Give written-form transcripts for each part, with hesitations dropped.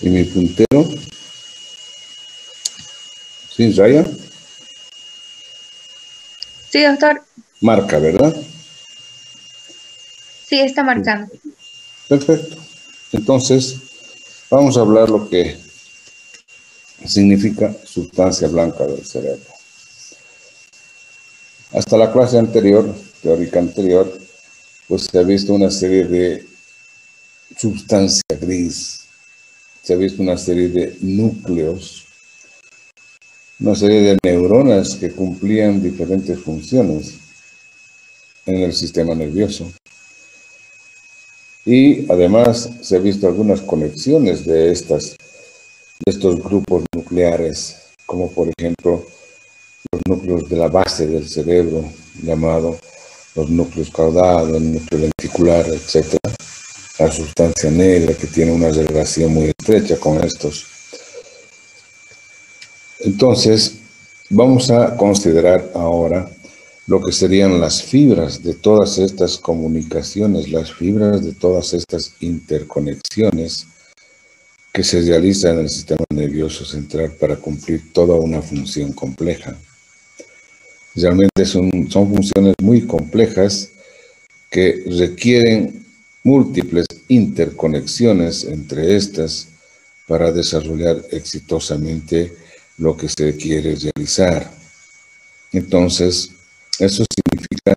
Y mi puntero, ¿sí, Raya? Sí, doctor. Marca, ¿verdad? Sí, está marcando. Perfecto. Entonces, vamos a hablar lo que significa sustancia blanca del cerebro. Hasta la clase anterior, teórica anterior, pues se ha visto una serie de sustancia gris, se ha visto una serie de núcleos, una serie de neuronas que cumplían diferentes funciones en el sistema nervioso. Y además se ha visto algunas conexiones de estos grupos nucleares, como por ejemplo los núcleos de la base del cerebro, llamado los núcleos caudal, el núcleo lenticular, etc. La sustancia negra, que tiene una relación muy estrecha con estos. Entonces, vamos a considerar ahora lo que serían las fibras de todas estas comunicaciones, las fibras de todas estas interconexiones que se realizan en el sistema nervioso central para cumplir toda una función compleja. Realmente son funciones muy complejas que requieren múltiples interconexiones entre estas para desarrollar exitosamente lo que se quiere realizar. Entonces, eso significa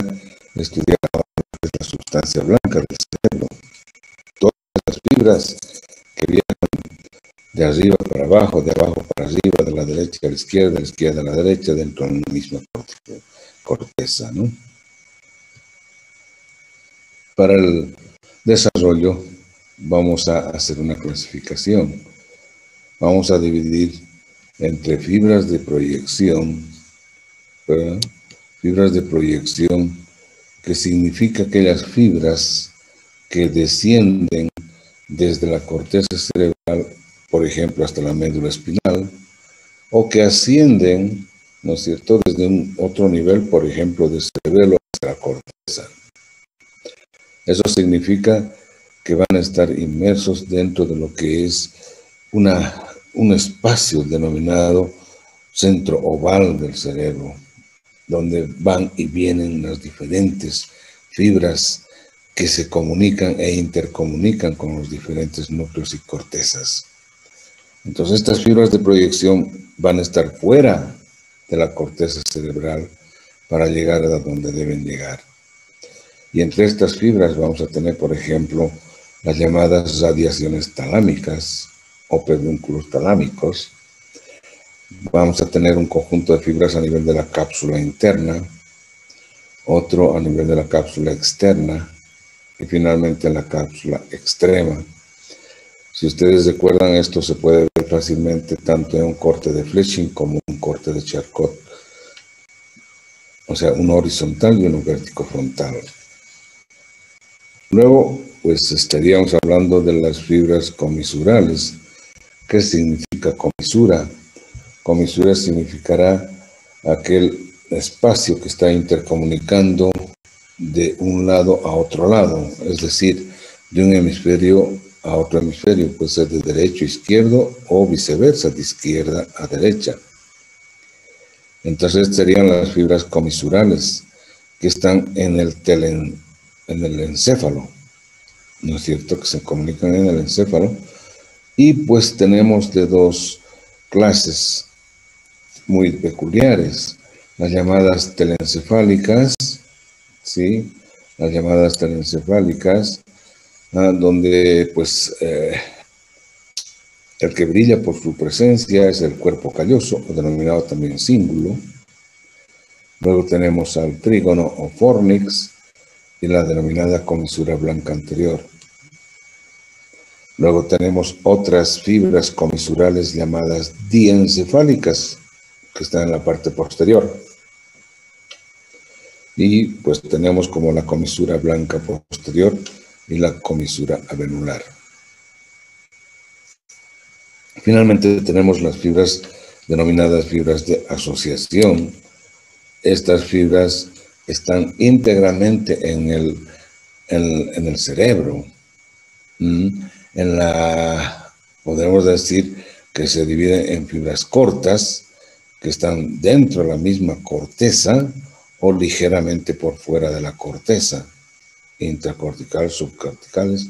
estudiar la sustancia blanca del cerebro. Todas las fibras que vienen de arriba para abajo, de abajo para arriba, de la derecha a la izquierda a la derecha, dentro de una misma corteza, ¿no? Para el desarrollo vamos a hacer una clasificación. Vamos a dividir entre fibras de proyección, ¿verdad? Fibras de proyección, que significa aquellas fibras que descienden desde la corteza cerebral, por ejemplo, hasta la médula espinal, o que ascienden, ¿no es cierto?, desde un otro nivel, por ejemplo, del cerebelo hasta la corteza. Eso significa que van a estar inmersos dentro de lo que es un espacio denominado centro oval del cerebro, donde van y vienen las diferentes fibras que se comunican e intercomunican con los diferentes núcleos y cortezas. Entonces, estas fibras de proyección van a estar fuera de la corteza cerebral para llegar a donde deben llegar. Y entre estas fibras vamos a tener, por ejemplo, las llamadas radiaciones talámicas o pedúnculos talámicos. Vamos a tener un conjunto de fibras a nivel de la cápsula interna, otro a nivel de la cápsula externa y finalmente en la cápsula extrema. Si ustedes recuerdan, esto se puede ver fácilmente tanto en un corte de Fletching como un corte de Charcot, o sea, uno horizontal y uno verticofrontal. Luego, pues estaríamos hablando de las fibras comisurales. ¿Qué significa comisura? Comisura significará aquel espacio que está intercomunicando de un lado a otro lado, es decir, de un hemisferio a otro hemisferio, puede ser de derecho a izquierdo o viceversa, de izquierda a derecha. Entonces serían las fibras comisurales que están en el encéfalo, ¿no es cierto?, que se comunican en el encéfalo. Y pues tenemos de dos clases muy peculiares, las llamadas telencefálicas, ¿sí? Las llamadas telencefálicas, donde pues el que brilla por su presencia es el cuerpo calloso, o denominado también cíngulo. Luego tenemos al trígono o fornix y la denominada comisura blanca anterior. Luego tenemos otras fibras comisurales llamadas diencefálicas, que están en la parte posterior. Y pues tenemos como la comisura blanca posterior y la comisura avenular. Finalmente tenemos las fibras denominadas fibras de asociación. Estas fibras están íntegramente en el cerebro, en la Podemos decir que se divide en fibras cortas, que están dentro de la misma corteza o ligeramente por fuera de la corteza, intracortical, subcorticales,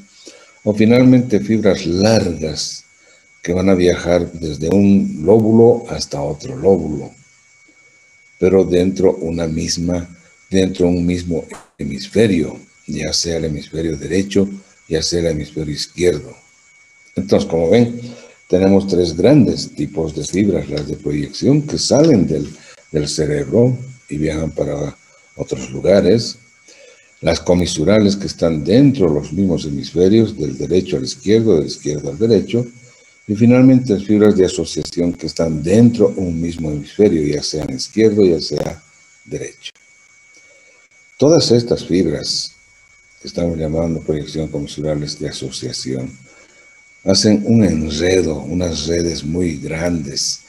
o finalmente fibras largas que van a viajar desde un lóbulo hasta otro lóbulo, pero dentro de un mismo hemisferio, ya sea el hemisferio derecho, ya sea el hemisferio izquierdo. Entonces, como ven, tenemos tres grandes tipos de fibras: las de proyección, que salen del cerebro y viajan para otros lugares; las comisurales, que están dentro de los mismos hemisferios, del derecho al izquierdo, del izquierdo al derecho; y finalmente las fibras de asociación, que están dentro de un mismo hemisferio, ya sea izquierdo, ya sea derecho. Todas estas fibras, que estamos llamando proyección comisurales de asociación, hacen un enredo, unas redes muy grandes,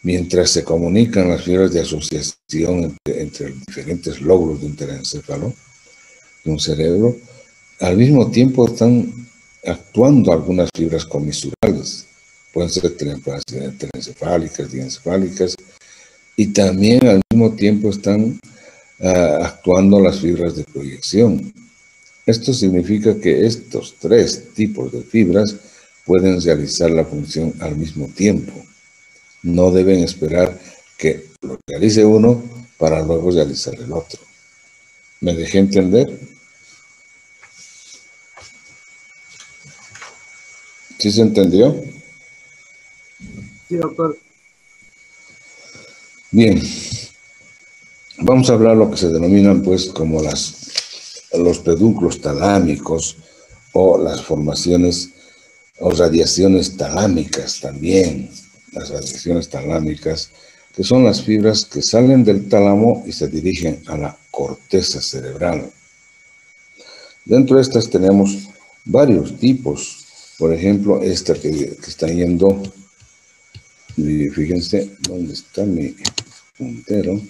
mientras se comunican las fibras de asociación entre diferentes lóbulos de un terencéfalo, de un cerebro. Al mismo tiempo están actuando algunas fibras comisurales, pueden ser terencefálicas, diencefálicas, y también al mismo tiempo están actuando las fibras de proyección. Esto significa que estos tres tipos de fibras pueden realizar la función al mismo tiempo. No deben esperar que lo realice uno para luego realizar el otro. ¿Me dejé entender? ¿Sí se entendió? Sí, doctor. Bien. Vamos a hablar lo que se denominan, pues, como los pedúnculos talámicos, o las formaciones o radiaciones talámicas también. Las radiaciones talámicas, que son las fibras que salen del tálamo y se dirigen a la corteza cerebral. Dentro de estas tenemos varios tipos. Por ejemplo, esta que está yendo, y fíjense dónde está mi puntero.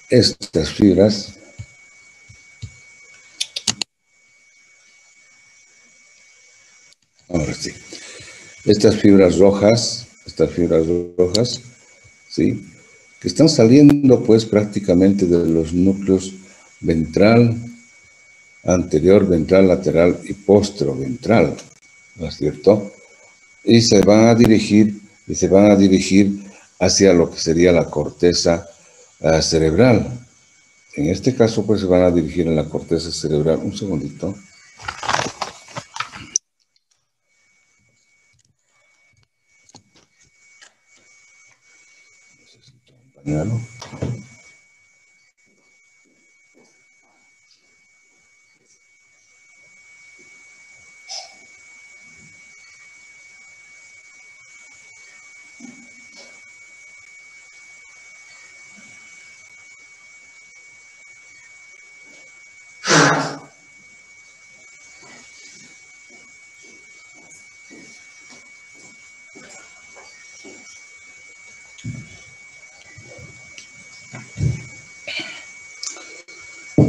Estas fibras ahora sí. Estas fibras rojas, ¿sí?, que están saliendo pues prácticamente de los núcleos ventral, anterior, ventral, lateral y postroventral, ¿no es cierto? Y se van a dirigir hacia lo que sería la corteza cerebral. En este caso pues se van a dirigir en la corteza cerebral. Un segundito. Pañuelo.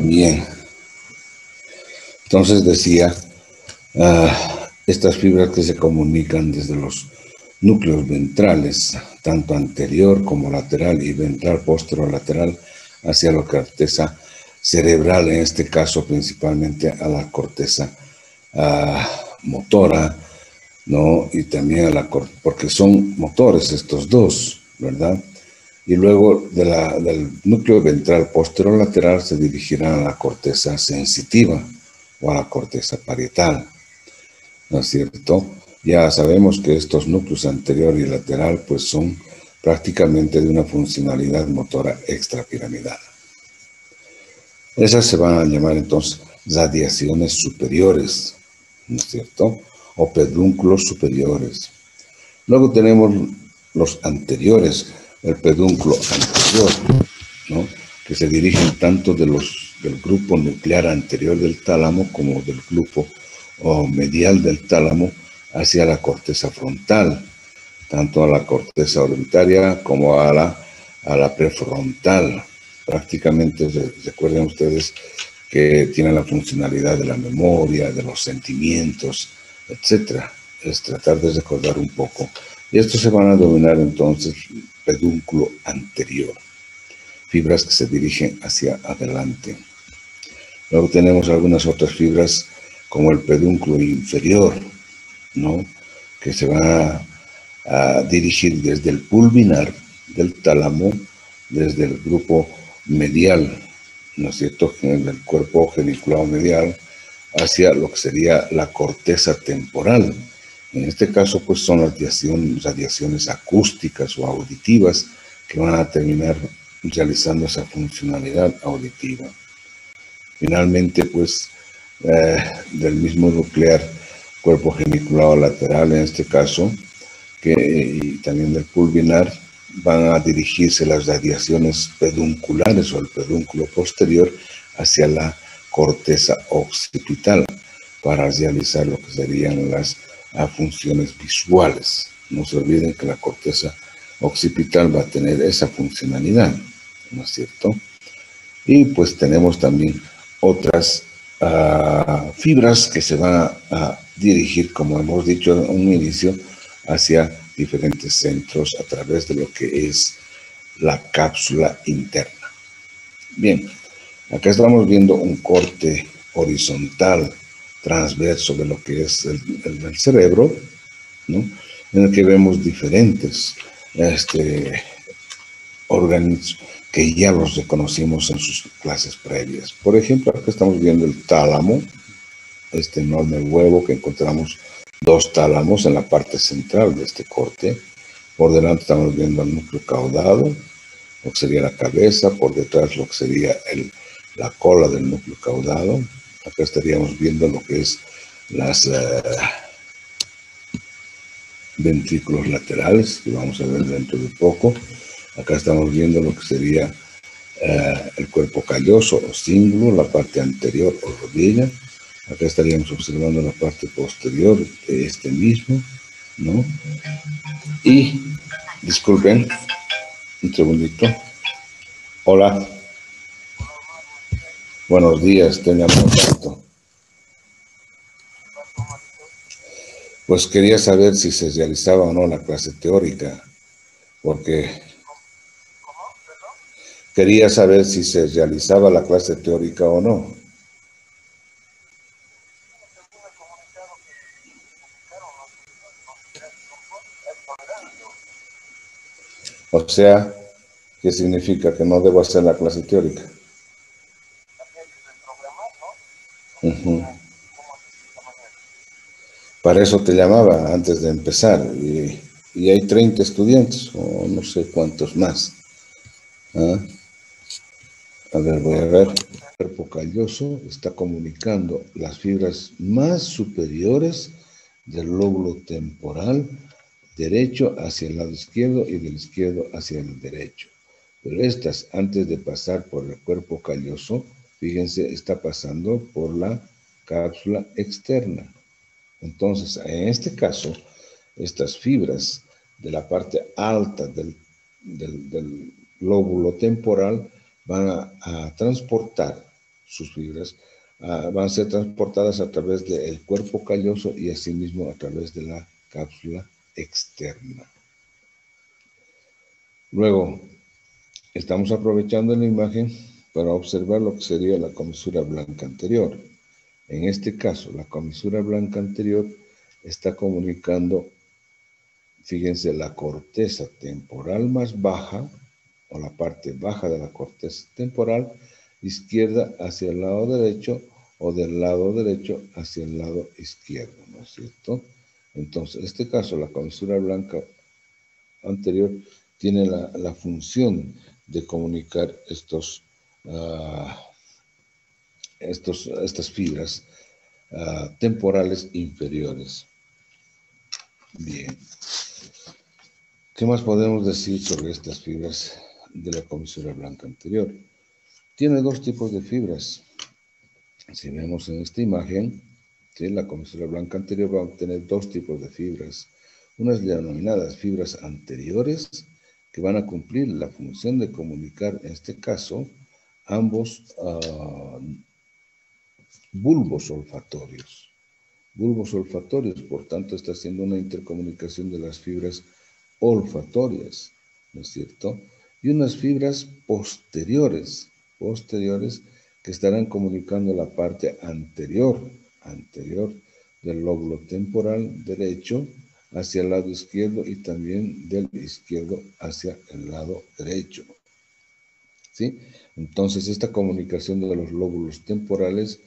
Bien. Entonces decía, estas fibras que se comunican desde los núcleos ventrales, tanto anterior como lateral y ventral posterolateral, hacia la corteza cerebral, en este caso principalmente a la corteza motora, ¿no? Y también porque son motores estos dos, ¿verdad? Y luego del núcleo ventral posterolateral se dirigirán a la corteza sensitiva o a la corteza parietal, ¿no es cierto? Ya sabemos que estos núcleos anterior y lateral pues son prácticamente de una funcionalidad motora extrapiramidal. Esas se van a llamar entonces radiaciones superiores, ¿no es cierto?, o pedúnculos superiores. Luego tenemos los anteriores, el pedúnculo anterior, ¿no?, que se dirigen tanto del grupo nuclear anterior del tálamo como del grupo medial del tálamo hacia la corteza frontal, tanto a la corteza orbitaria como a la prefrontal, prácticamente recuerden ustedes que tienen la funcionalidad de la memoria, de los sentimientos, etcétera. Es tratar de recordar un poco. Y estos se van a denominar entonces pedúnculo anterior. Fibras que se dirigen hacia adelante. Luego tenemos algunas otras fibras como el pedúnculo inferior, ¿no? Que se van a dirigir desde el pulvinar del tálamo, desde el grupo medial, ¿no es cierto?, del cuerpo geniculado medial, hacia lo que sería la corteza temporal. En este caso, pues son radiaciones acústicas o auditivas que van a terminar realizando esa funcionalidad auditiva. Finalmente, pues, del mismo nuclear, cuerpo geniculado lateral, en este caso, y también del pulvinar, van a dirigirse las radiaciones pedunculares o el pedúnculo posterior hacia la corteza occipital para realizar lo que serían las funciones visuales. No se olviden que la corteza occipital va a tener esa funcionalidad, ¿no es cierto? Y pues tenemos también otras fibras que se van a dirigir, como hemos dicho en un inicio, hacia diferentes centros a través de lo que es la cápsula interna. Bien, acá estamos viendo un corte horizontal transverso de lo que es el cerebro, ¿no? En el que vemos diferentes organismos que ya los reconocimos en sus clases previas. Por ejemplo, acá estamos viendo el tálamo, este enorme huevo que encontramos dos tálamos en la parte central de este corte. Por delante estamos viendo el núcleo caudado, lo que sería la cabeza, por detrás lo que sería la cola del núcleo caudado. Acá estaríamos viendo lo que es las ventrículos laterales, que vamos a ver dentro de poco. Acá estamos viendo lo que sería el cuerpo calloso o cíngulo, la parte anterior o rodilla. Acá estaríamos observando la parte posterior de este mismo, ¿no? Y, disculpen, un segundito. Hola. Buenos días, te llamo tanto. Pues quería saber si se realizaba o no la clase teórica, porque quería saber si se realizaba la clase teórica o no. O sea, ¿qué significa que no debo hacer la clase teórica? Uh-huh. Para eso te llamaba antes de empezar. Y hay 30 estudiantes, o no sé cuántos más. ¿Ah? A ver, voy a ver. El cuerpo calloso está comunicando las fibras más superiores del lóbulo temporal derecho hacia el lado izquierdo y del izquierdo hacia el derecho. Pero estas, antes de pasar por el cuerpo calloso, fíjense, está pasando por la cápsula externa. Entonces, en este caso, estas fibras de la parte alta del lóbulo temporal van a transportar sus fibras, van a ser transportadas a través del cuerpo calloso y asimismo a través de la cápsula externa. Luego, estamos aprovechando la imagen para observar lo que sería la comisura blanca anterior. En este caso, la comisura blanca anterior está comunicando, fíjense, la corteza temporal más baja, o la parte baja de la corteza temporal, izquierda hacia el lado derecho, o del lado derecho hacia el lado izquierdo, ¿no es cierto? Entonces, en este caso, la comisura blanca anterior tiene la función de comunicar estas fibras temporales inferiores. Bien. ¿Qué más podemos decir sobre estas fibras de la comisura blanca anterior? Tiene dos tipos de fibras. Si vemos en esta imagen, ¿sí? La comisura blanca anterior va a tener dos tipos de fibras. Unas denominadas fibras anteriores que van a cumplir la función de comunicar, en este caso, ambos bulbos olfatorios. Bulbos olfatorios, por tanto, está haciendo una intercomunicación de las fibras olfatorias, ¿no es cierto? Y unas fibras posteriores que estarán comunicando la parte anterior del lóbulo temporal derecho hacia el lado izquierdo y también del izquierdo hacia el lado derecho, ¿sí? Entonces, esta comunicación de los lóbulos temporales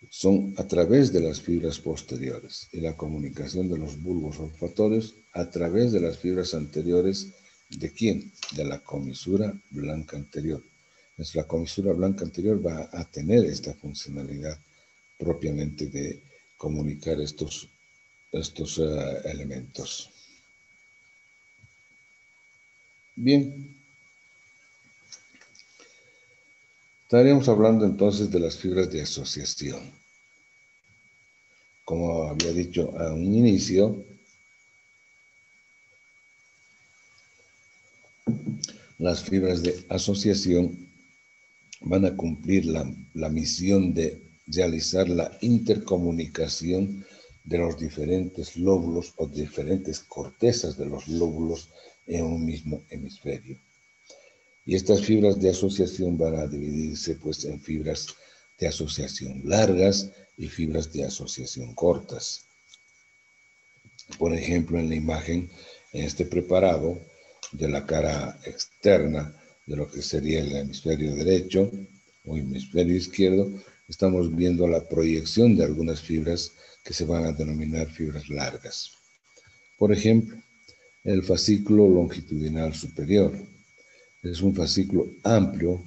son a través de las fibras posteriores y la comunicación de los bulbos olfatorios a través de las fibras anteriores. ¿De quién? De la comisura blanca anterior. Entonces, la comisura blanca anterior va a tener esta funcionalidad propiamente de comunicar estos elementos. Bien. Estaríamos hablando entonces de las fibras de asociación. Como había dicho a un inicio, las fibras de asociación van a cumplir la misión de realizar la intercomunicación de los diferentes lóbulos o diferentes cortezas de los lóbulos en un mismo hemisferio. Y estas fibras de asociación van a dividirse pues en fibras de asociación largas y fibras de asociación cortas. Por ejemplo, en la imagen, en este preparado de la cara externa de lo que sería el hemisferio derecho o hemisferio izquierdo, estamos viendo la proyección de algunas fibras que se van a denominar fibras largas. Por ejemplo, el fascículo longitudinal superior. Es un fascículo amplio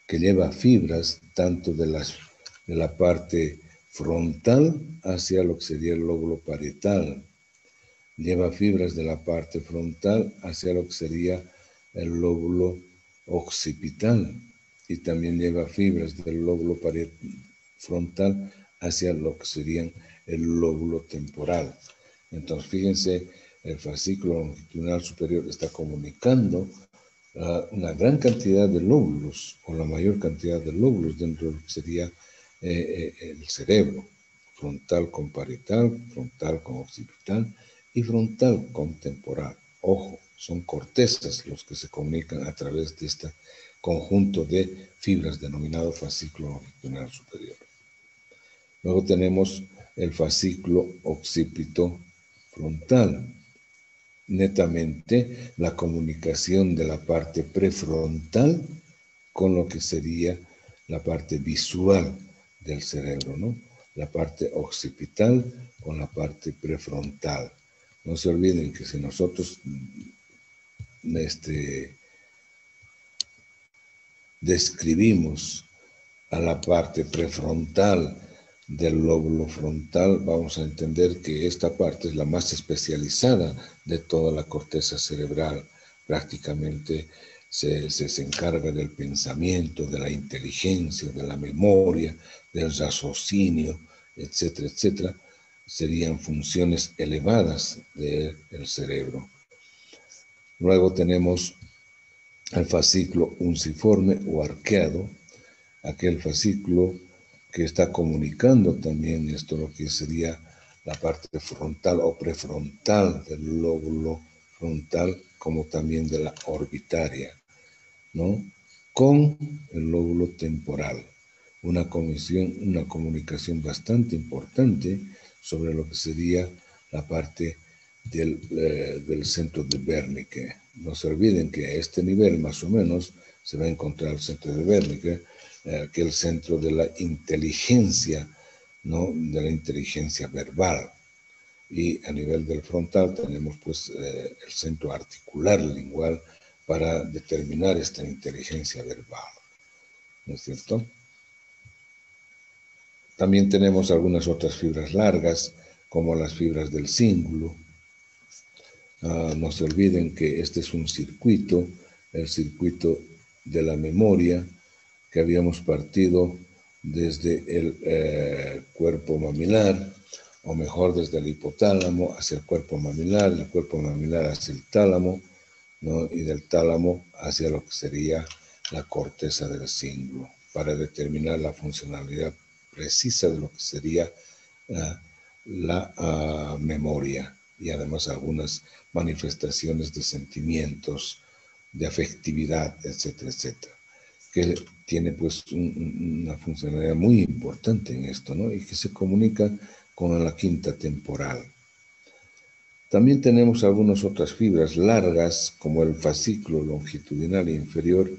que lleva fibras tanto de la parte frontal hacia lo que sería el lóbulo parietal. Lleva fibras de la parte frontal hacia lo que sería el lóbulo occipital. Y también lleva fibras del lóbulo frontal hacia lo que serían el lóbulo temporal. Entonces, fíjense, el fascículo longitudinal superior está comunicando una gran cantidad de lóbulos, o la mayor cantidad de lóbulos dentro de lo que sería el cerebro, frontal con parietal, frontal con occipital y frontal con temporal. Ojo, son cortezas los que se comunican a través de este conjunto de fibras denominado fascículo longitudinal superior. Luego tenemos el fascículo occipito frontal. Netamente la comunicación de la parte prefrontal con lo que sería la parte visual del cerebro, ¿no? La parte occipital con la parte prefrontal. No se olviden que si nosotros describimos a la parte prefrontal del lóbulo frontal, vamos a entender que esta parte es la más especializada de toda la corteza cerebral. Prácticamente se encarga del pensamiento, de la inteligencia, de la memoria, del raciocinio, etcétera, etcétera. Serían funciones elevadas del cerebro. Luego tenemos el fascículo unciforme o arqueado, aquel fascículo que está comunicando también esto, lo que sería la parte frontal o prefrontal del lóbulo frontal, como también de la orbitaria, ¿no? Con el lóbulo temporal. Una comunicación bastante importante sobre lo que sería la parte del centro de Wernicke. No se olviden que a este nivel más o menos se va a encontrar el centro de Wernicke, que es el centro de la inteligencia, ¿no? De la inteligencia verbal. Y a nivel del frontal tenemos pues el centro articular lingual para determinar esta inteligencia verbal, ¿no es cierto? También tenemos algunas otras fibras largas, como las fibras del cíngulo. No se olviden que este es un circuito, el circuito de la memoria, que habíamos partido desde el cuerpo mamilar, o mejor desde el hipotálamo hacia el cuerpo mamilar hacia el tálamo, ¿no? Y del tálamo hacia lo que sería la corteza del cíngulo, para determinar la funcionalidad precisa de lo que sería la memoria y además algunas manifestaciones de sentimientos, de afectividad, etcétera, etcétera, que tiene pues una funcionalidad muy importante en esto, ¿no? Y que se comunica con la quinta temporal. También tenemos algunas otras fibras largas, como el fascículo longitudinal inferior,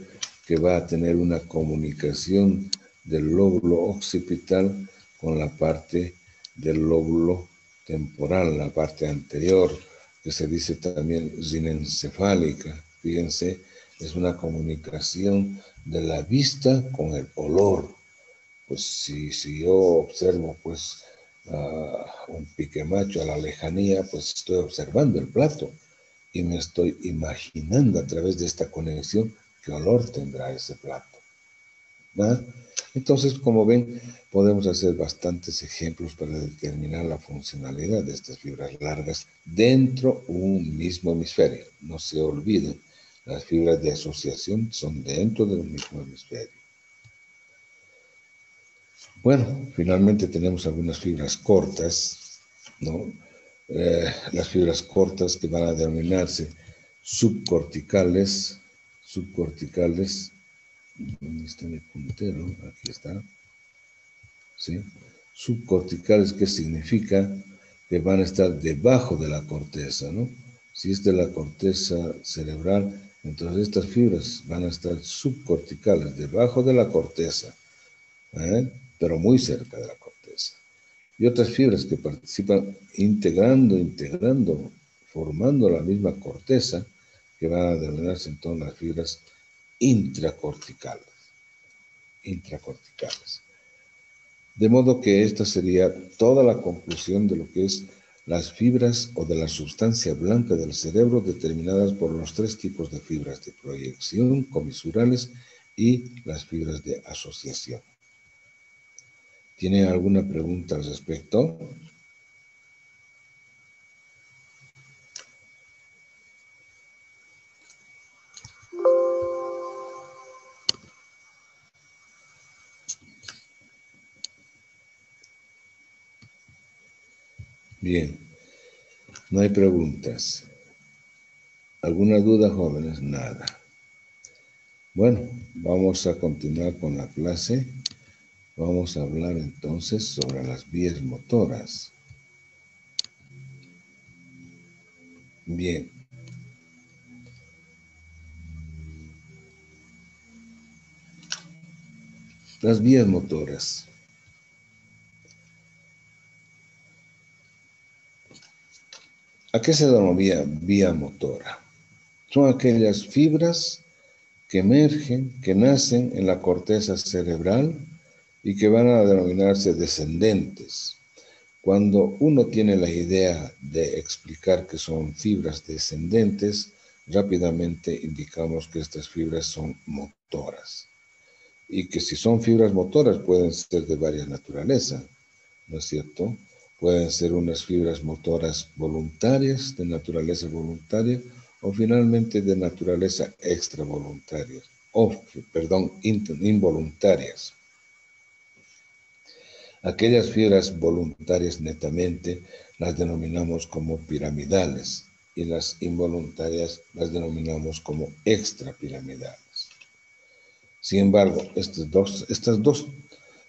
que va a tener una comunicación del lóbulo occipital con la parte del lóbulo temporal, la parte anterior, que se dice también zinencefálica. Fíjense, es una comunicación de la vista con el olor. Pues si yo observo pues un piquemacho a la lejanía, pues estoy observando el plato y me estoy imaginando a través de esta conexión qué olor tendrá ese plato, ¿verdad? Entonces, como ven, podemos hacer bastantes ejemplos para determinar la funcionalidad de estas fibras largas dentro de un mismo hemisferio. No se olviden, las fibras de asociación son dentro del mismo hemisferio. Bueno, finalmente tenemos algunas fibras cortas, ¿no? Las fibras cortas que van a denominarse subcorticales. ¿Dónde está mi puntero? Aquí está. ¿Sí? Subcorticales, ¿qué significa? Que van a estar debajo de la corteza, ¿no? Si es de la corteza cerebral, entonces estas fibras van a estar subcorticales, debajo de la corteza, pero muy cerca de la corteza. Y otras fibras que participan integrando, formando la misma corteza, que van a denominarse entonces las fibras intracorticales. De modo que esta sería toda la conclusión de lo que es las fibras o de la sustancia blanca del cerebro, determinadas por los tres tipos de fibras de proyección, comisurales y las fibras de asociación. ¿Tienen alguna pregunta al respecto? Bien, no hay preguntas. ¿Alguna duda, jóvenes? Nada. Bueno, vamos a continuar con la clase. Vamos a hablar entonces sobre las vías motoras. Bien. Las vías motoras. ¿A qué se denomina vía motora? Son aquellas fibras que emergen, que nacen en la corteza cerebral y que van a denominarse descendentes. Cuando uno tiene la idea de explicar que son fibras descendentes, rápidamente indicamos que estas fibras son motoras. Y que si son fibras motoras pueden ser de varias naturalezas, ¿no es cierto? Pueden ser unas fibras motoras voluntarias, de naturaleza voluntaria, o finalmente de naturaleza extravoluntaria, involuntarias. Aquellas fibras voluntarias netamente las denominamos como piramidales y las involuntarias las denominamos como extrapiramidales. Sin embargo, estas dos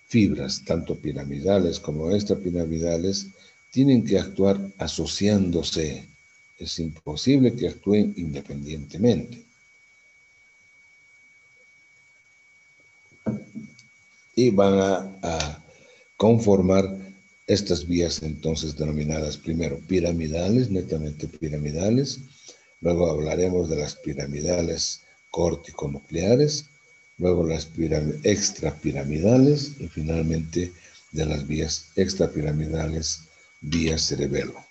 fibras, tanto piramidales como extrapiramidales, tienen que actuar asociándose. Es imposible que actúen independientemente. Y van a conformar estas vías entonces denominadas primero piramidales, netamente piramidales. Luego hablaremos de las piramidales córtico-nucleares, luego las extrapiramidales y finalmente de las vías extrapiramidales vía cerebelo.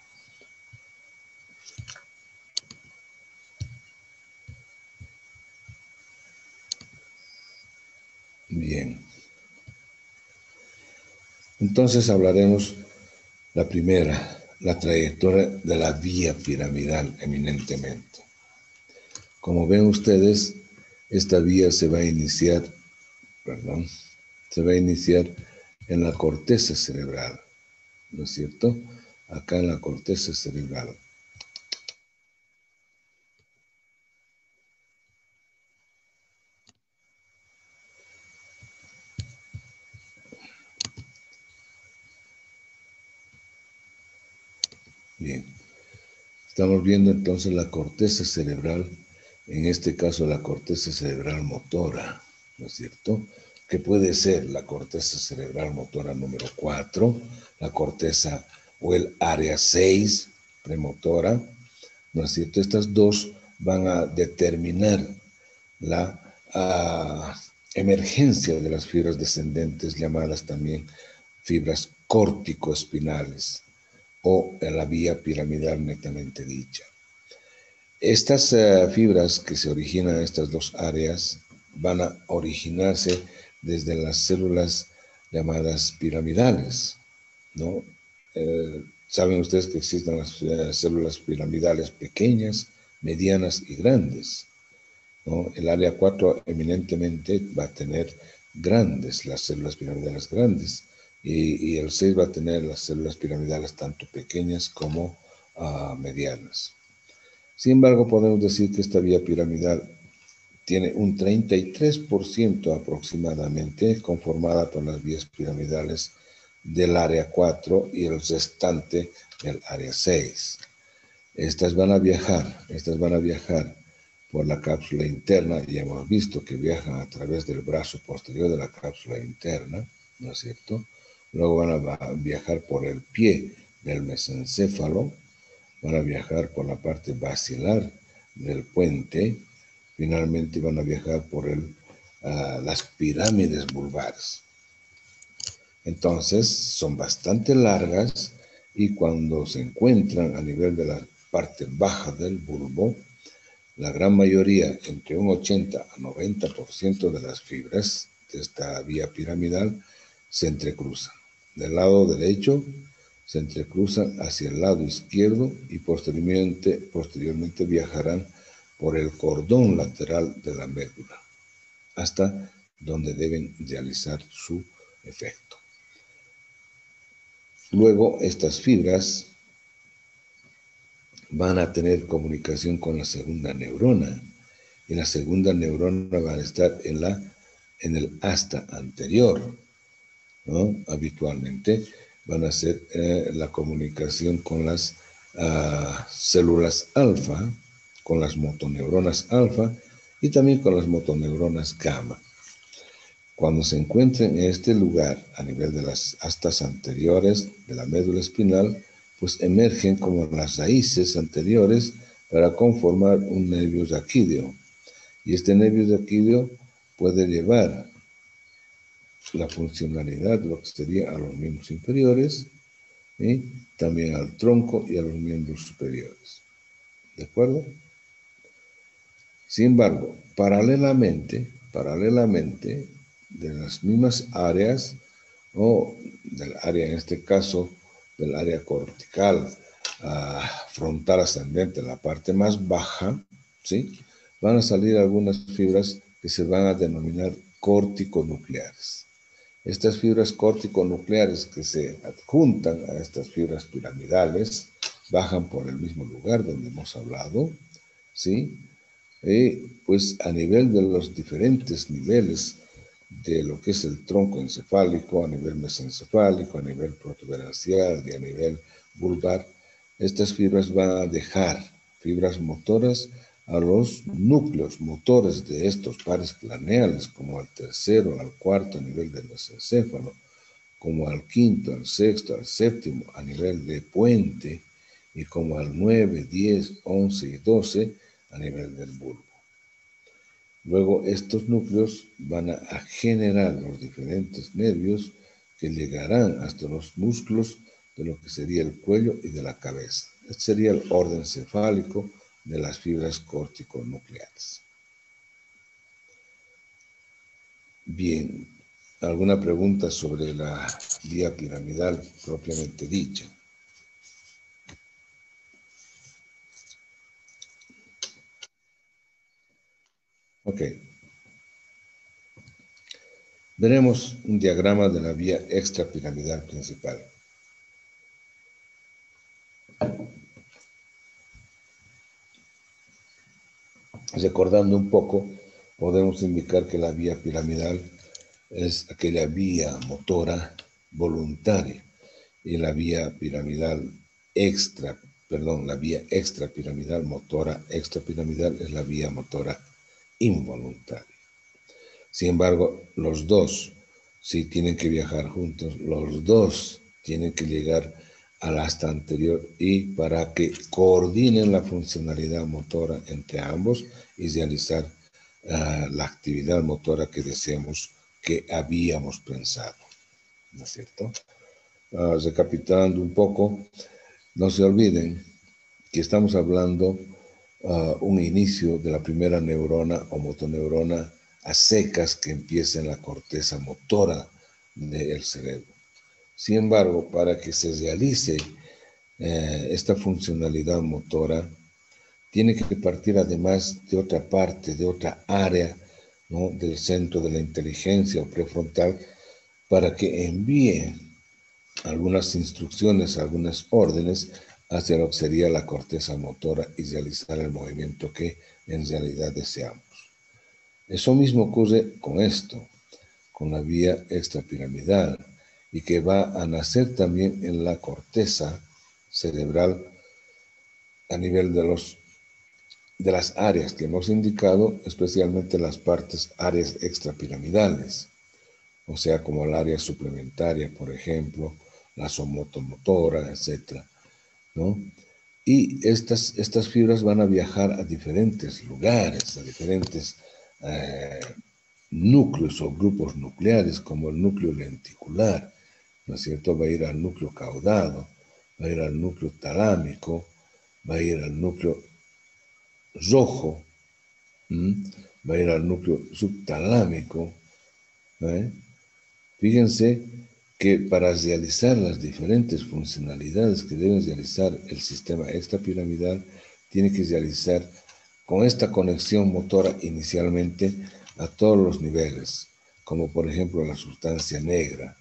Bien. Entonces hablaremos la primera, la trayectoria de la vía piramidal eminentemente. Como ven ustedes, esta vía se va a iniciar, se va a iniciar en la corteza cerebral, ¿no es cierto? Acá en la corteza cerebral. Bien, estamos viendo entonces la corteza cerebral, en este caso la corteza cerebral motora, ¿no es cierto? ¿Qué puede ser la corteza cerebral motora número 4, la corteza o el área 6 premotora, ¿no es cierto? Estas dos van a determinar la emergencia de las fibras descendentes, llamadas también fibras córtico-espinales, o en la vía piramidal netamente dicha. Estas fibras que se originan en estas dos áreas van a originarse desde las células llamadas piramidales, ¿no? Saben ustedes que existen las células piramidales pequeñas, medianas y grandes, ¿no? El área 4 eminentemente va a tener grandes, las células piramidales grandes, y el 6 va a tener las células piramidales tanto pequeñas como medianas. Sin embargo, podemos decir que esta vía piramidal tiene un 33% aproximadamente conformada por las vías piramidales del área 4 y el restante del área 6. Estas van a viajar por la cápsula interna, y hemos visto que viajan a través del brazo posterior de la cápsula interna, ¿no es cierto? Luego van a viajar por el pie del mesencéfalo, van a viajar por la parte basilar del puente, finalmente van a viajar por las pirámides vulvares. Entonces, son bastante largas, y cuando se encuentran a nivel de la parte baja del bulbo, la gran mayoría, entre un 80 a 90% de las fibras de esta vía piramidal se entrecruzan. Del lado derecho se entrecruzan hacia el lado izquierdo y posteriormente viajarán por el cordón lateral de la médula, hasta donde deben realizar su efecto. Luego, estas fibras van a tener comunicación con la segunda neurona, y la segunda neurona va a estar en el asta anterior, ¿no? Habitualmente van a hacer la comunicación con las células alfa, con las motoneuronas alfa y también con las motoneuronas gamma. Cuando se encuentren en este lugar, a nivel de las astas anteriores de la médula espinal, pues emergen como las raíces anteriores para conformar un nervio raquídeo. Y este nervio raquídeo puede llevar la funcionalidad de lo que sería a los miembros inferiores, y también al tronco y a los miembros superiores. ¿De acuerdo? Sin embargo, paralelamente, de las mismas áreas, o del área, en este caso, del área cortical, frontal ascendente, la parte más baja, ¿sí? Van a salir algunas fibras que se van a denominar corticonucleares. Estas fibras corticonucleares que se adjuntan a estas fibras piramidales bajan por el mismo lugar donde hemos hablado, ¿sí? Pues a nivel de los diferentes niveles de lo que es el tronco encefálico, a nivel mesencefálico, a nivel protuberancial y a nivel vulvar, estas fibras van a dejar fibras motoras a los núcleos motores de estos pares craneales, como al tercero, al cuarto a nivel del mesencéfalo, como al quinto, al sexto, al séptimo a nivel de puente, y como al 9, 10, 11 y 12 a nivel del bulbo. Luego estos núcleos van a generar los diferentes nervios que llegarán hasta los músculos de lo que sería el cuello y de la cabeza. Este sería el orden cefálico de las fibras corticonucleares. Bien, ¿alguna pregunta sobre la vía piramidal propiamente dicha? Ok. Veremos un diagrama de la vía extrapiramidal principal. Recordando un poco, podemos indicar que la vía piramidal es aquella vía motora voluntaria y la vía piramidal la vía extrapiramidal motora extrapiramidal es la vía motora involuntaria. Sin embargo, los dos, si tienen que viajar juntos, los dos tienen que llegar al asta anterior y para que coordinen la funcionalidad motora entre ambos y realizar la actividad motora que deseamos, que habíamos pensado, ¿no es cierto? Recapitulando un poco, no se olviden que estamos hablando un inicio de la primera neurona o motoneurona a secas que empieza en la corteza motora del cerebro. Sin embargo, para que se realice esta funcionalidad motora, tiene que partir además de otra parte, de otra área, ¿no?, del centro de la inteligencia o prefrontal, para que envíe algunas instrucciones, algunas órdenes hacia lo que sería la corteza motora y realizar el movimiento que en realidad deseamos. Eso mismo ocurre con esto, con la vía extrapiramidal, y que va a nacer también en la corteza cerebral a nivel de las áreas que hemos indicado, especialmente las áreas extrapiramidales, o sea, como el área suplementaria, por ejemplo, la somotomotora, etc., ¿no? Y estas fibras van a viajar a diferentes lugares, a diferentes núcleos o grupos nucleares, como el núcleo lenticular, ¿no es cierto? Va a ir al núcleo caudado, va a ir al núcleo talámico, va a ir al núcleo rojo, va a ir al núcleo subtalámico. Fíjense que para realizar las diferentes funcionalidades que debe realizar el sistema extrapiramidal, tiene que realizar con esta conexión motora inicialmente a todos los niveles, como por ejemplo la sustancia negra,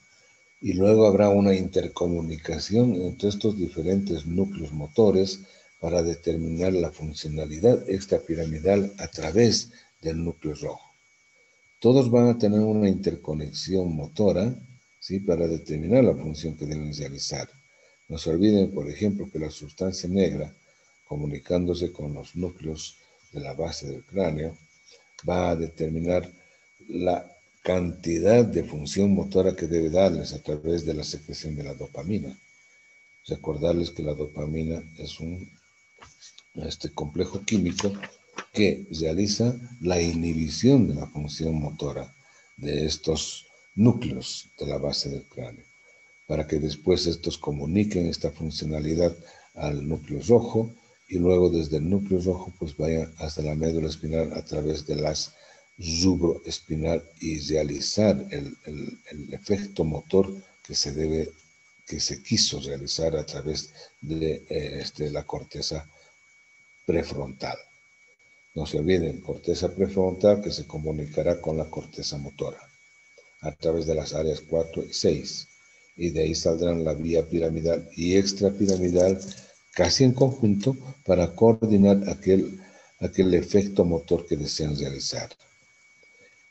y luego habrá una intercomunicación entre estos diferentes núcleos motores para determinar la funcionalidad extrapiramidal a través del núcleo rojo. Todos van a tener una interconexión motora, ¿sí?, para determinar la función que deben realizar. No se olviden, por ejemplo, que la sustancia negra, comunicándose con los núcleos de la base del cráneo, va a determinar la cantidad de función motora que debe darles a través de la secreción de la dopamina. Recordarles que la dopamina es un complejo químico que realiza la inhibición de la función motora de estos núcleos de la base del cráneo, para que después estos comuniquen esta funcionalidad al núcleo rojo y luego desde el núcleo rojo pues vayan hasta la médula espinal a través de las rubro espinal y realizar el efecto motor que se quiso realizar a través de la corteza prefrontal. No se olviden, corteza prefrontal que se comunicará con la corteza motora a través de las áreas 4 y 6. Y de ahí saldrán la vía piramidal y extrapiramidal casi en conjunto para coordinar aquel efecto motor que desean realizar.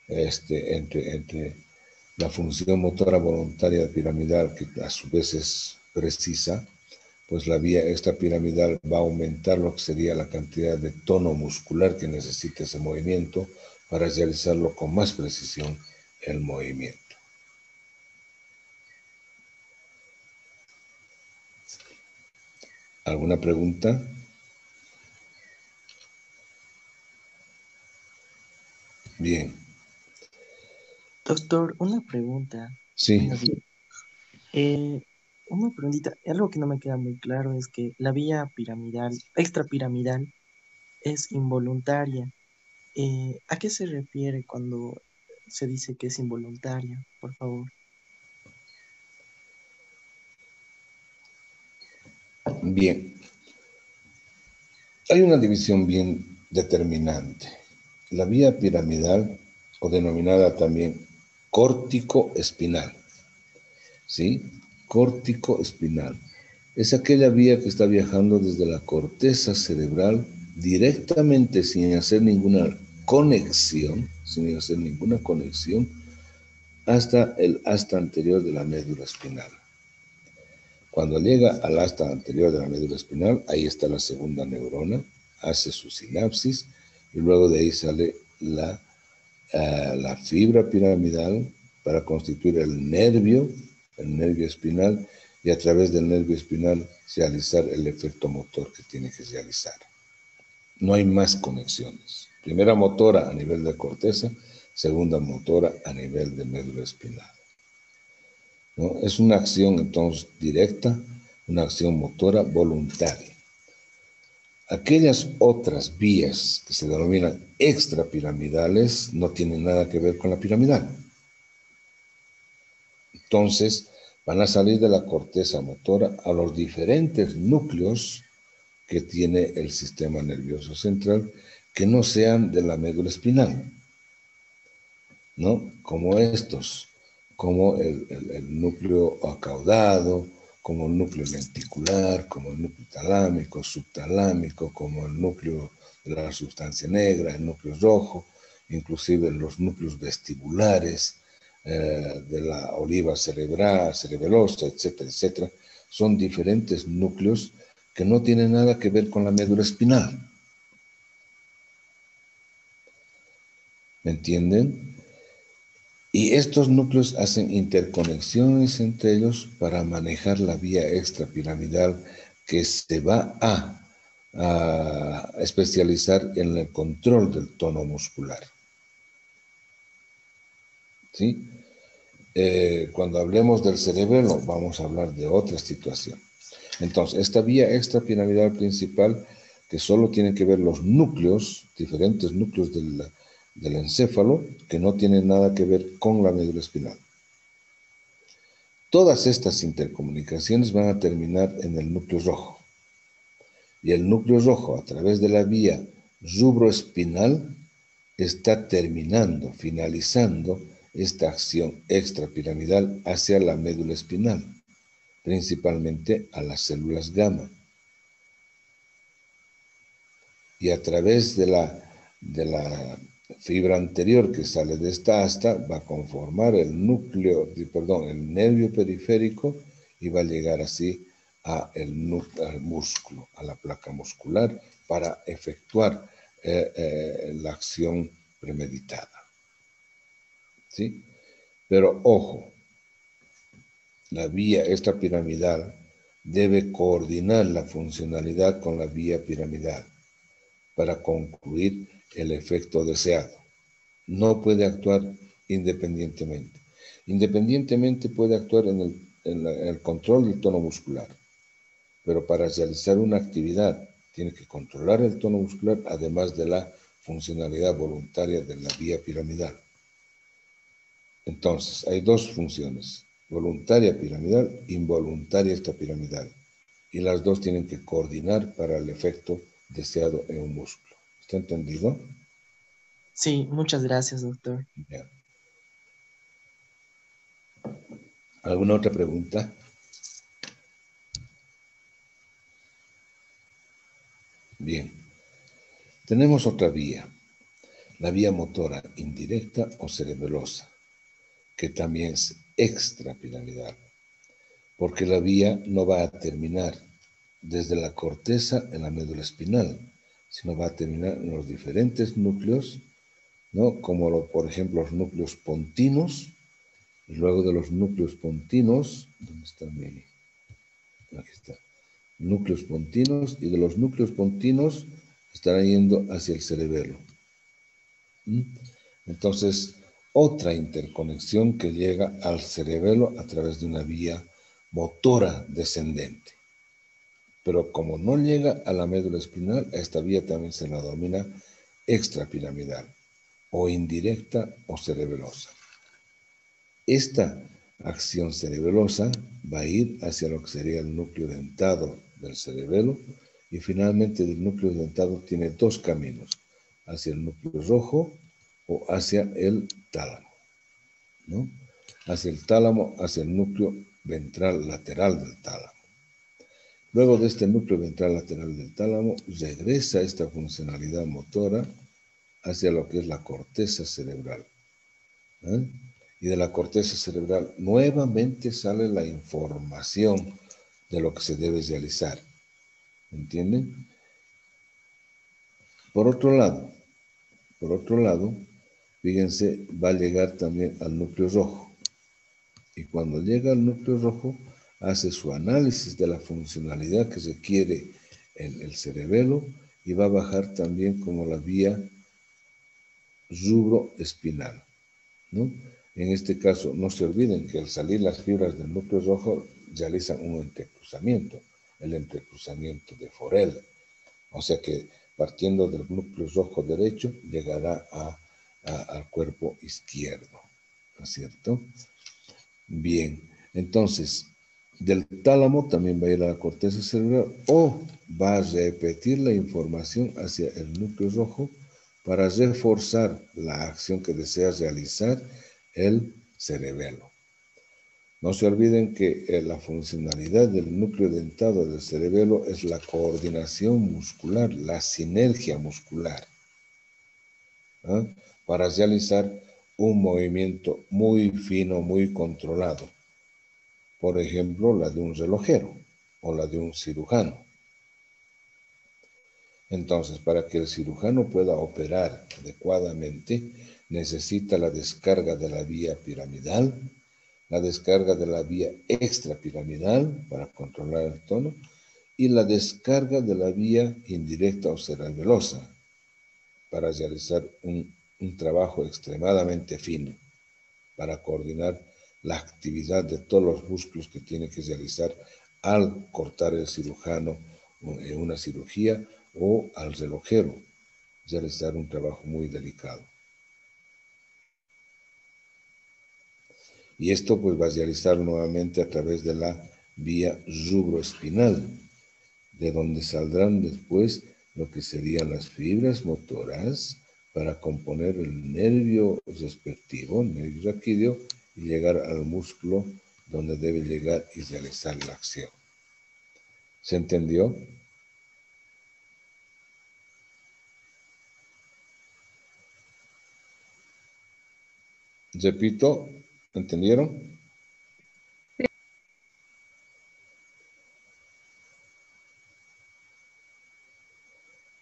Entre la función motora voluntaria piramidal, que a su vez es precisa, pues la vía extrapiramidal va a aumentar lo que sería la cantidad de tono muscular que necesita ese movimiento para realizarlo con más precisión el movimiento. ¿Alguna pregunta? Bien. Doctor, una pregunta. Sí. Una preguntita. Algo que no me queda muy claro es que la vía piramidal, extrapiramidal, es involuntaria. ¿A qué se refiere cuando se dice que es involuntaria? Por favor. Bien. Hay una división bien determinante. la vía piramidal, o denominada también córtico-espinal, ¿sí? Córtico-espinal. Es aquella vía que está viajando desde la corteza cerebral directamente sin hacer ninguna conexión, hasta el asta anterior de la médula espinal. Cuando llega al asta anterior de la médula espinal, ahí está la segunda neurona, hace su sinapsis y luego de ahí sale la fibra piramidal para constituir el nervio espinal, y a través del nervio espinal realizar el efecto motor que tiene que realizar. No hay más conexiones. Primera motora a nivel de corteza, segunda motora a nivel de médula espinal, ¿no? Es una acción entonces directa, una acción motora voluntaria. Aquellas otras vías que se denominan extrapiramidales no tienen nada que ver con la piramidal. Entonces, van a salir de la corteza motora a los diferentes núcleos que tiene el sistema nervioso central, que no sean de la médula espinal, ¿no? Como estos, como el núcleo acaudado, como el núcleo lenticular, como el núcleo talámico, subtalámico, como el núcleo de la sustancia negra, el núcleo rojo, inclusive los núcleos vestibulares, de la oliva cerebral, cerebelosa, etcétera, etcétera. Son diferentes núcleos que no tienen nada que ver con la médula espinal. ¿Me entienden? Y estos núcleos hacen interconexiones entre ellos para manejar la vía extrapiramidal que se va a especializar en el control del tono muscular. ¿Sí? Cuando hablemos del cerebelo, vamos a hablar de otra situación. Entonces, esta vía extrapiramidal principal, que solo tiene que ver los núcleos, diferentes núcleos del encéfalo, que no tienen nada que ver con la médula espinal. Todas estas intercomunicaciones van a terminar en el núcleo rojo. Y el núcleo rojo, a través de la vía rubroespinal, está terminando, finalizando esta acción extrapiramidal hacia la médula espinal, principalmente a las células gamma. Y a través de la fibra anterior que sale de esta asta va a conformar el nervio periférico, y va a llegar así al músculo, a la placa muscular, para efectuar la acción premeditada. ¿Sí? Pero ojo, la vía extrapiramidal debe coordinar la funcionalidad con la vía piramidal para concluir el efecto deseado. No puede actuar independientemente. Independientemente puede actuar en el control del tono muscular, pero para realizar una actividad tiene que controlar el tono muscular, además de la funcionalidad voluntaria de la vía piramidal. Entonces, hay dos funciones: voluntaria piramidal, involuntaria extrapiramidal. Y las dos tienen que coordinar para el efecto deseado en un músculo. ¿Está entendido? Sí, muchas gracias, doctor. Bien. ¿Alguna otra pregunta? Bien. Tenemos otra vía, la vía motora indirecta o cerebelosa, que también es extrapiramidal, porque la vía no va a terminar desde la corteza en la médula espinal, sino va a terminar en los diferentes núcleos, ¿no? Como por ejemplo los núcleos pontinos, y luego de los núcleos pontinos, ¿dónde está mi? Aquí está. Núcleos pontinos, y de los núcleos pontinos estará yendo hacia el cerebelo. Entonces, otra interconexión que llega al cerebelo a través de una vía motora descendente. Pero como no llega a la médula espinal, a esta vía también se la denomina extrapiramidal, o indirecta o cerebelosa. Esta acción cerebelosa va a ir hacia lo que sería el núcleo dentado del cerebelo, y finalmente del núcleo dentado tiene dos caminos: hacia el núcleo rojo o hacia el tálamo, ¿no? Hacia el tálamo, hacia el núcleo ventral lateral del tálamo. Luego de este núcleo ventral lateral del tálamo, regresa esta funcionalidad motora hacia lo que es la corteza cerebral. ¿Eh? Y de la corteza cerebral nuevamente sale la información de lo que se debe realizar. ¿Entienden? Por otro lado, fíjense, va a llegar también al núcleo rojo. Y cuando llega al núcleo rojo, hace su análisis de la funcionalidad que requiere el cerebelo y va a bajar también como la vía rubroespinal, ¿no? En este caso, no se olviden que al salir las fibras del núcleo rojo realizan un entrecruzamiento, el entrecruzamiento de Forel. O sea que partiendo del núcleo rojo derecho, llegará al cuerpo izquierdo, ¿no es cierto? Bien, entonces, del tálamo también va a ir a la corteza cerebral o va a repetir la información hacia el núcleo rojo para reforzar la acción que desea realizar el cerebelo. No se olviden que la funcionalidad del núcleo dentado del cerebelo es la coordinación muscular, la sinergia muscular, ¿eh? Para realizar un movimiento muy fino, muy controlado. Por ejemplo, la de un relojero o la de un cirujano. Entonces, para que el cirujano pueda operar adecuadamente, necesita la descarga de la vía piramidal, la descarga de la vía extrapiramidal para controlar el tono y la descarga de la vía indirecta o cerebelosa para realizar un trabajo extremadamente fino, para coordinar la actividad de todos los músculos que tiene que realizar al cortar el cirujano en una cirugía o al relojero realizar un trabajo muy delicado. Y esto pues va a realizar nuevamente a través de la vía rubroespinal, de donde saldrán después lo que serían las fibras motoras para componer el nervio respectivo, el nervio raquídeo, y llegar al músculo donde debe llegar y realizar la acción. ¿Se entendió? Repito, ¿entendieron?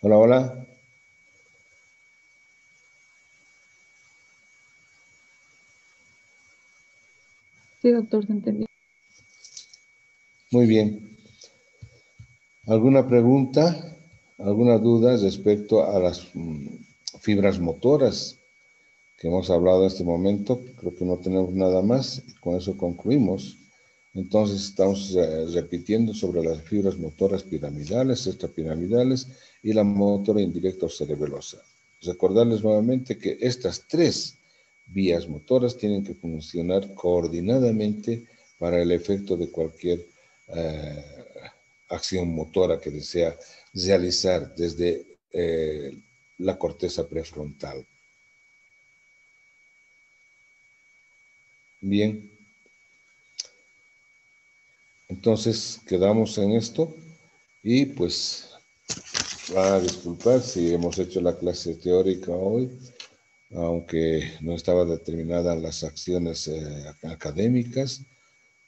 Hola, hola. Sí, doctor, se entendió. Muy bien. ¿Alguna pregunta? ¿Alguna duda respecto a las fibras motoras que hemos hablado en este momento? Creo que no tenemos nada más. Con eso concluimos. Entonces estamos repitiendo sobre las fibras motoras piramidales, extrapiramidales y la motora indirecta o cerebelosa. Recordarles nuevamente que estas tres vías motoras tienen que funcionar coordinadamente para el efecto de cualquier acción motora que desea realizar desde la corteza prefrontal. Bien. Entonces quedamos en esto y pues va a disculpar si hemos hecho la clase teórica hoy, aunque no estaban determinadas las acciones académicas,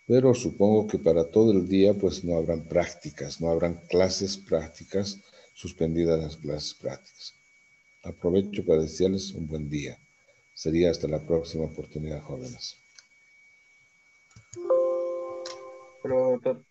pero supongo que para todo el día pues no habrán prácticas, no habrán clases prácticas, suspendidas las clases prácticas. Aprovecho para desearles un buen día. Sería hasta la próxima oportunidad, jóvenes. Pero, doctor.